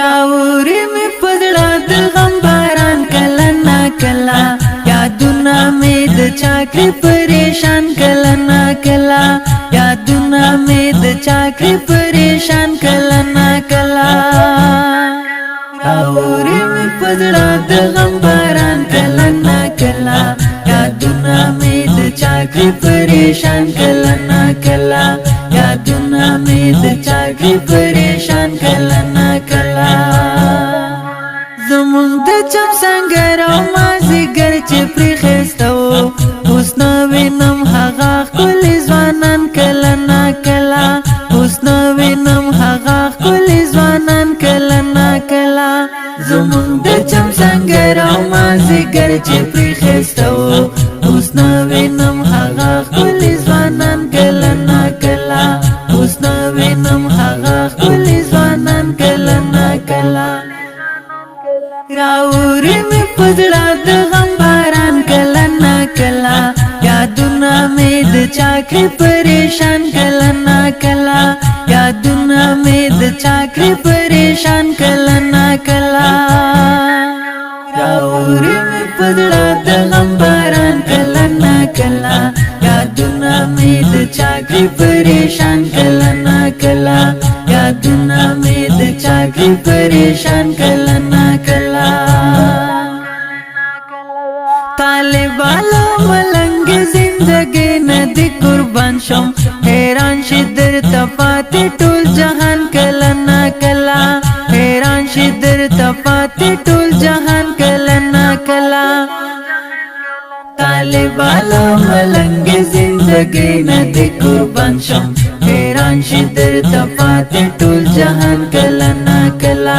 راوړې مې پزړه د غم باران کله نا کله یادونه مې د چاکري پریشان کله نا کله یادونه مې د چاکري پریشان کله نا کله راوړې مې پزړه د غم باران کله نا کله یادونه مې د چاکري پریشان کله نا کله یادونه مې د چاکري پریشان کله نا کله زمونږ د چم سنگر او مازیګر چې پرې خسته وو اوس نه وینم هغه ښکلي ځوانان کله نا کله اوس نه وینم هغه ښکلي ځوانان کله نا کله زمونږ د چم سنگر او مازیګر چې پرې خسته وو اوس نه وینم هغه ښکلي ځوانان کله نا کله اوس نه وینم هغه ښکلي ځوانان کله نا کله راوړې مې پزړه د غم باران کله نا کله یادونه مې د چاکري پریشان کله نا کله یادونه مې د چاکري پریشان کله نا کله راوړې مې پزړه د غم باران کله نا کله یادونه مې د چاکري پریشان کله نا کله یادونه مې د چاکري پریشان کله نا کله طالبالا ملنگ زندگی ندی قربان شم حیران شي درته پاتې ټول جهان کله نا کله حیران شي درته پاتې ټول جهان کله نا کله طالبالا ملنگ زندگی ندی قربان شم حیران شي درته پاتې ټول جهان کله نا کله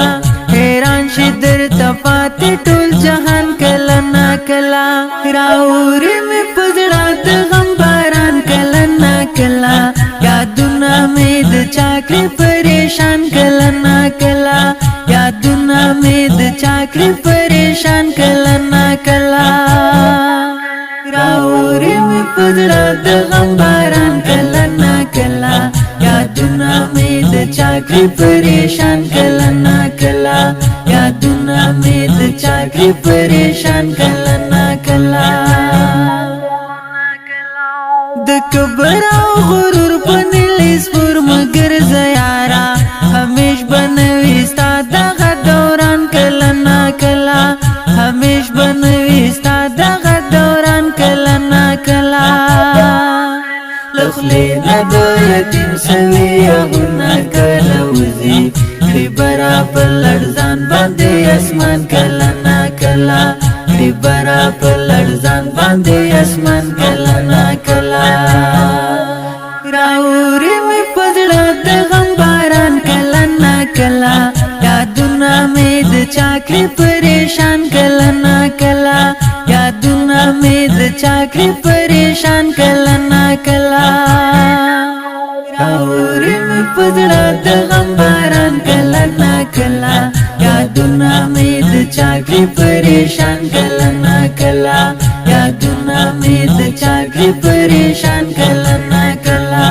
حیران شي درته پاتې ټول جهان کله نا کله راوړې مې پزړه د غم باران کله نا کله یادونه مې د چاکري پریشان کله نا کله یادونه مې د چاکري پریشان کله نا کله راوړې مې پزړه د غم باران کله نا کله یادونه مې د چاکري پریشان کله نا کله یادونه مې د چاکري پریشان کله نا کله د کبر او غرور په نیلیس پر مگر زیارا همیش بنوي ستا دغه دوران کله نا کله همیش بنوي ستا دغه دوران کله نا کله لخلی ند یتیم سوی اغنا کله وزي خبره په لړزان باندې اسمان کله نا کله خبره په لړزان باندې اسمان کله نا کله راوړې مې پزړه د غم باران کله نا کله یادونه مې د چاکري پریشان کله نا کله یادونه مې د چاکري پریشان کله نا کله راوړې مې پزړه د غم باران کله نا کله یادونه مې د چاکري پریشان کله نا کله یادونه مې د چاکري پریشان کله نا کله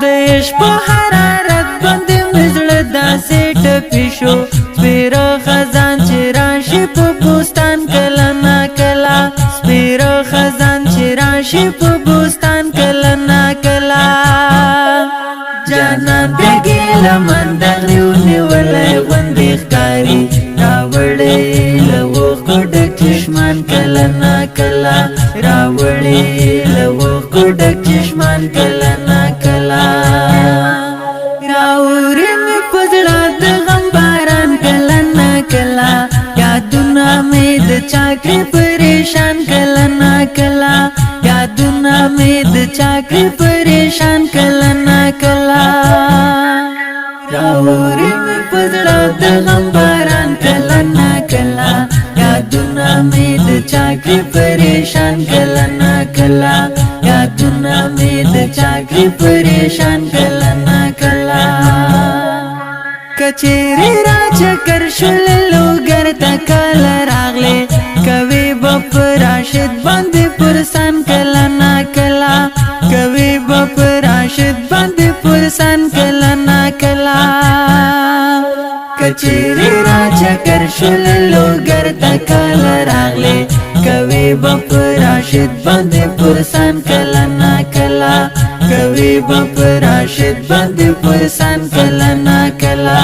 د عشق په حرارت باندې مې زړه داسې ټپي شو سپېره خزان چې راشي په بوستان کله نا کله سپېره خزان چې راشي په بوستان کله نا کله جانان بېګې لمن دغریو نیولی غوندې ښکاري راوړې له اوښکو ډک چشمان کله نا کله راوړې له اوښکو ډک چشمان کله نا کله راوړې مې پزړه د غم باران کله نا کله یادونه مې د چاکري پریشان کله نا کله یادونه مې د چاکري پریشان کله نا کله راوړې مې پزړه د غم باران کله نا کله یادونه مې د چاکري پریشان کله نا کله یادونه مې د چاکري پریشان کله نا کله کچېرې را چکر شول لوګر ته کله راغلې کوي به په راشد باندې پرسان کله نا کله کوي به په راشد باندې پرسان کله نا کله کچری را چکر شل لوگر تکال راغلے کوي بپ راشد باندې پرسان کلا نا کلا کوي بپ راشد باندې پرسان کلا نا کلا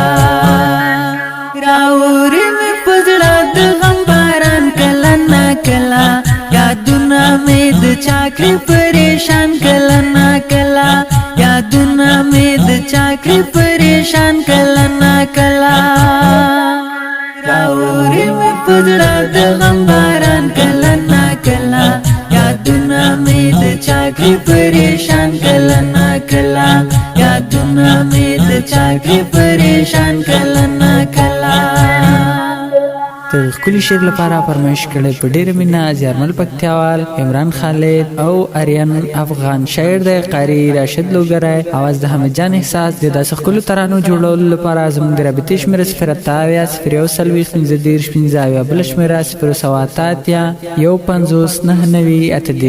راوري مې پزړه د غم باران کلا نا کلا یادونه مې د چاکري پریشان کلا نا کلا یادونه مې د چاکري پریشان کلا نا کلا راوري مې پزړه د غم باران کلا نا کلا یادونه مې د چاکري پریشان کلا نا کلا یادونه مې د چاکري پریشان کلا نا کلا د ښکلي شعر لپاره فرمایش کړی په ډېره مینه زیارمل پکتیاوال عمران خالد او آریان افغان شاعر دی قاري راشد لوګری اواز د حمید جان احساس د داسې ښکلو ترانو جوړولو لپاره زموږ د رابطې شمېره 070 0 15 بله شمېره 0 158 150 99 8